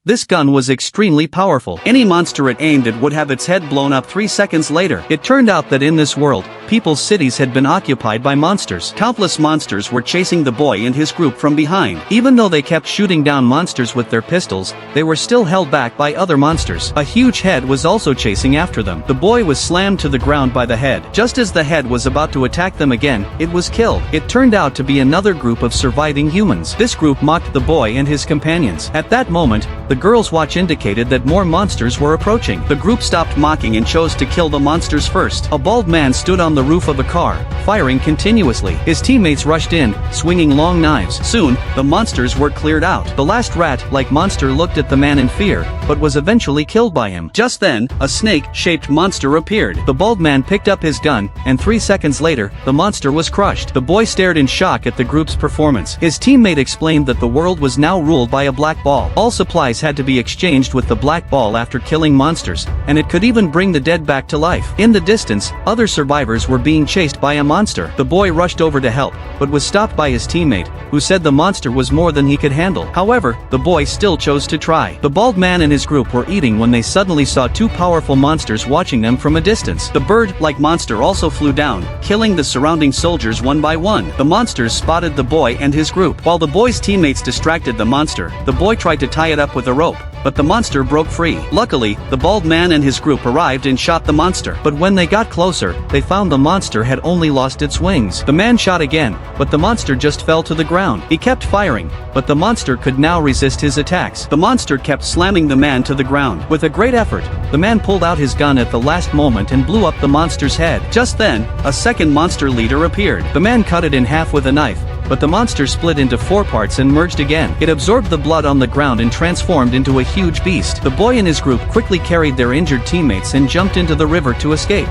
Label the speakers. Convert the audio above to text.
Speaker 1: This gun was extremely powerful. Any monster it aimed at would have its head blown up 3 seconds later. It turned out that in this world, people's cities had been occupied by monsters. Countless monsters were chasing the boy and his group from behind. Even though they kept shooting down monsters with their pistols, they were still held back by other monsters. A huge head was also chasing after them. The boy was slammed to the ground by the head. Just as the head was about to attack them again, it was killed. It turned out to be another group of surviving humans. This group mocked the boy and his companions. At that moment, the girl's watch indicated that more monsters were approaching. The group stopped mocking and chose to kill the monsters first. A bald man stood on the roof of a car, firing continuously. His teammates rushed in, swinging long knives. Soon, the monsters were cleared out. The last rat-like monster looked at the man in fear, but was eventually killed by him. Just then, a snake-shaped monster appeared. The bald man picked up his gun, and 3 seconds later, the monster was crushed. The boy stared in shock at the group's performance. His teammate explained that the world was now ruled by a black ball. All supplies had to be exchanged with the black ball after killing monsters, and it could even bring the dead back to life. In the distance, other survivors were being chased by a monster. The boy rushed over to help, but was stopped by his teammate, who said the monster was more than he could handle. However, the boy still chose to try. The bald man and his group were eating when they suddenly saw two powerful monsters watching them from a distance. The bird-like monster also flew down, killing the surrounding soldiers one by one. The monsters spotted the boy and his group. While the boy's teammates distracted the monster, the boy tried to tie it up with a rope, but the monster broke free. Luckily, the bald man and his group arrived and shot the monster. But when they got closer, they found the monster had only lost its wings. The man shot again, but the monster just fell to the ground. He kept firing, but the monster could now resist his attacks. The monster kept slamming the man to the ground. With a great effort, the man pulled out his gun at the last moment and blew up the monster's head. Just then, a second monster leader appeared. The man cut it in half with a knife, but the monster split into 4 parts and merged again. It absorbed the blood on the ground and transformed into a huge beast. The boy and his group quickly carried their injured teammates and jumped into the river to escape.